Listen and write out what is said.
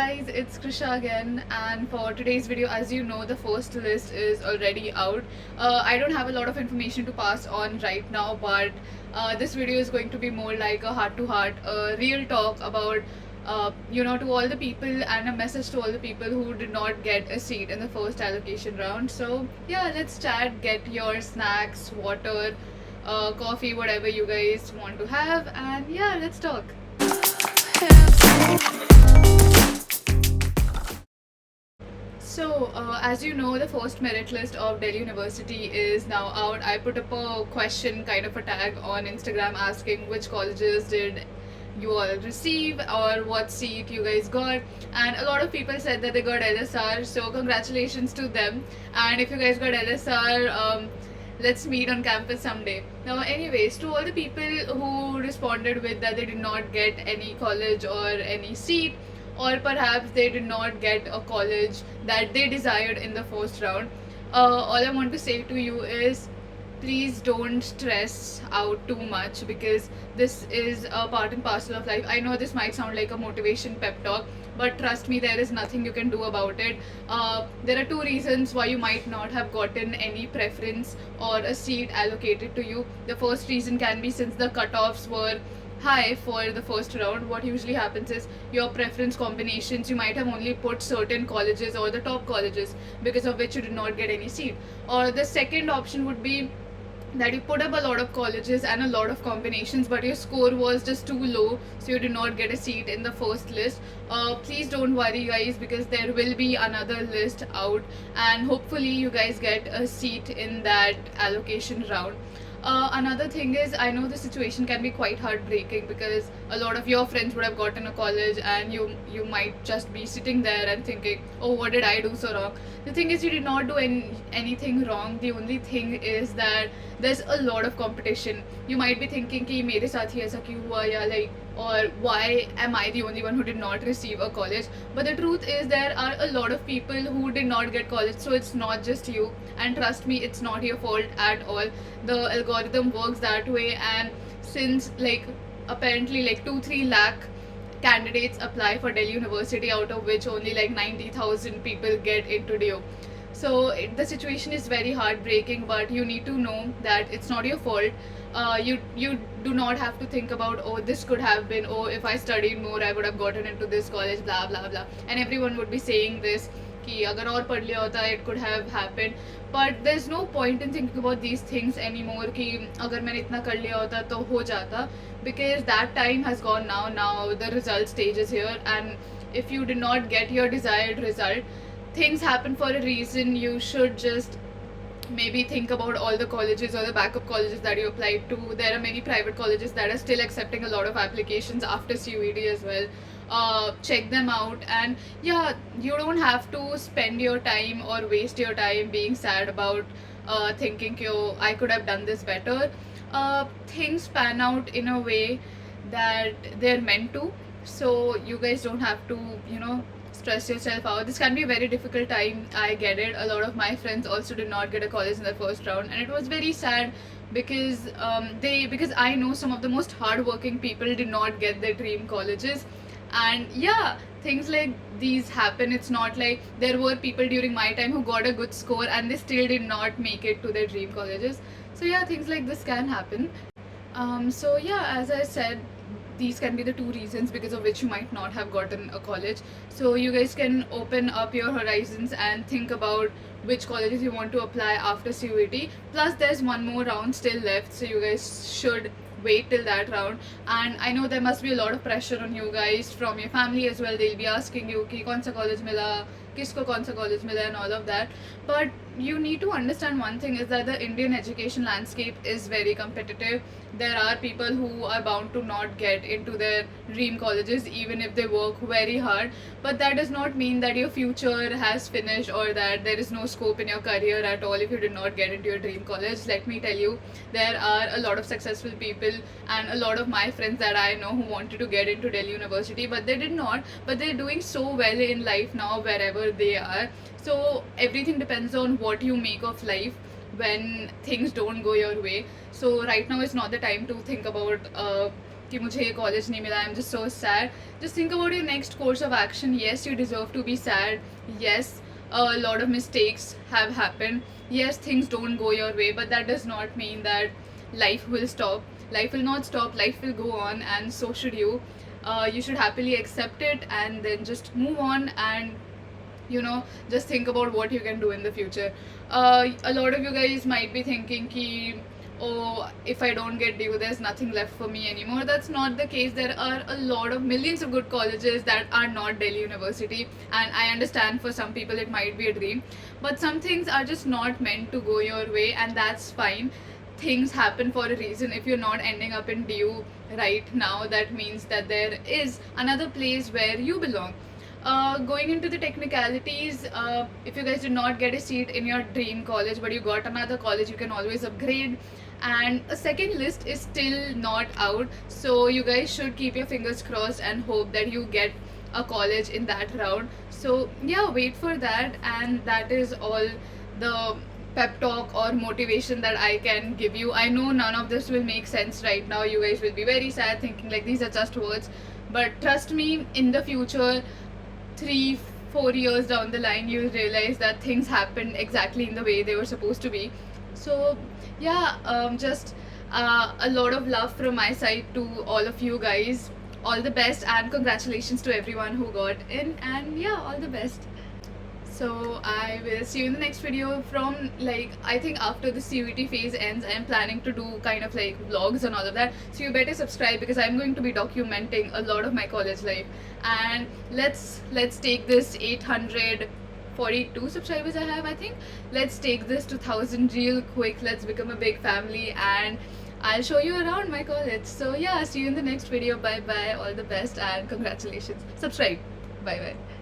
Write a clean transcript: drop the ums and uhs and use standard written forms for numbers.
guys, it's Krisha again, and for today's video, as you know, the first list is already out. I don't have a lot of information to pass on right now, but this video is going to be more like a heart to heart, a real talk about, to all the people and a message to all the people who did not get a seat in the first allocation round. So, yeah, let's chat, get your snacks, water, coffee, whatever you guys want to have, and yeah, let's talk. So, as you know, the first merit list of Delhi University is now out. I put up a question, kind of a tag on Instagram asking which colleges did you all receive or what seat you guys got, and a lot of people said that they got LSR, so congratulations to them. And if you guys got LSR, let's meet on campus someday. Now, anyways, to all the people who responded with that they did not get any college or any seat, or perhaps they did not get a college that they desired in the first round, all I want to say to you is please don't stress out too much, because this is a part and parcel of life. I know this might sound like a motivation pep talk, but trust me, there is nothing you can do about it. There are two reasons why you might not have gotten any preference or a seat allocated to you. The first reason can be since the cutoffs were high for the first round. What usually happens is your preference combinations, you might have only put certain colleges or the top colleges, because of which you did not get any seat. Or the second option would be that you put up a lot of colleges and a lot of combinations, but your score was just too low, so you did not get a seat in the first list. Please don't worry, guys, because there will be another list out, and hopefully you guys get a seat in that allocation round. Another thing is, I know the situation can be quite heartbreaking, because a lot of your friends would have gotten a college, and you might just be sitting there and thinking, oh, what did I do so wrong? The thing is, you did not do anything wrong. The only thing is that there's a lot of competition. You might be thinking कि मेरे साथ ही ऐसा क्यों हुआ, या like, or why am I the only one who did not receive a college? But the truth is, there are a lot of people who did not get college, so it's not just you. And trust me, it's not your fault at all. The algorithm works that way, and since like apparently like 2-3 lakh candidates apply for Delhi University, out of which only like 90,000 people get into DO. So the situation is very heartbreaking, but you need to know that it's not your fault. You do not have to think about, oh, this could have been, oh, if I studied more I would have gotten into this college, blah blah blah, and everyone would be saying this कि अगर और पढ़ लिया होता it could have happened. But there's no point in thinking about these things anymore कि अगर मैंने इतना कर लिया होता तो हो जाता, because that time has gone now. Now the result stage is here, and if you did not get your desired result, things happen for a reason. You should just maybe think about all the colleges or the backup colleges that you applied to. There are many private colleges that are still accepting a lot of applications after CUET as well. Check them out, and yeah, you don't have to spend your time or waste your time being sad about thinking, yo, I could have done this better. Things pan out in a way that they're meant to, so you guys don't have to, stress yourself out. This can be a very difficult time, I get it. A lot of my friends also did not get a college in the first round, and it was very sad, because because I know some of the most hardworking people did not get their dream colleges. And yeah, things like these happen. It's not like there were people during my time who got a good score and they still did not make it to their dream colleges. So yeah, things like this can happen. So yeah, as I said, these can be the two reasons because of which you might not have gotten a college. So you guys can open up your horizons and think about which colleges you want to apply after CUET. Plus there's one more round still left, so you guys should wait till that round. And I know there must be a lot of pressure on you guys from your family as well. They'll be asking you कि कौन सा college मिला, किसको कौन सा college मिला, and all of that. But you need to understand one thing, is that the Indian education landscape is very competitive. There are people who are bound to not get into their dream colleges even if they work very hard. But that does not mean that your future has finished or that there is no scope in your career at all if you did not get into your dream college. Let me tell you, there are a lot of successful people and a lot of my friends that I know who wanted to get into Delhi University, but they did not. But they're doing so well in life now wherever they are. So everything depends on what you make of life when things don't go your way. So right now is not the time to think about कि मुझे ये college नहीं मिला, I am just so sad. Just think about your next course of action. Yes, you deserve to be sad. Yes, a lot of mistakes have happened. Yes, things don't go your way, but that does not mean that life will stop. Life will not stop, life will go on, and so should you. You should happily accept it and then just move on, and just think about what you can do in the future. A lot of you guys might be thinking ki, oh, if I don't get DU, there's nothing left for me anymore. That's not the case. There are a lot of millions of good colleges that are not Delhi University, and I understand for some people it might be a dream, but some things are just not meant to go your way, and that's fine. Things happen for a reason. If you're not ending up in DU right now, that means that there is another place where you belong. Going into the technicalities, if you guys did not get a seat in your dream college but you got another college, you can always upgrade, and a second list is still not out, so you guys should keep your fingers crossed and hope that you get a college in that round. So yeah, wait for that, and that is all the pep talk or motivation that I can give you. I know none of this will make sense right now. You guys will be very sad thinking like these are just words, but trust me, in the future, 3-4 years down the line, you'll realize that things happened exactly in the way they were supposed to be. So yeah, just a lot of love from my side to all of you guys. All the best, and congratulations to everyone who got in, and yeah, all the best. So I will see you in the next video. From like, I think after the CUET phase ends, I'm planning to do kind of like vlogs and all of that, so you better subscribe because I'm going to be documenting a lot of my college life. And let's take this 842 subscribers I have, I think. Let's take this to 1,000 real quick. Let's become a big family, and I'll show you around my college. So yeah, see you in the next video. Bye bye, all the best, and congratulations. Subscribe. Bye bye.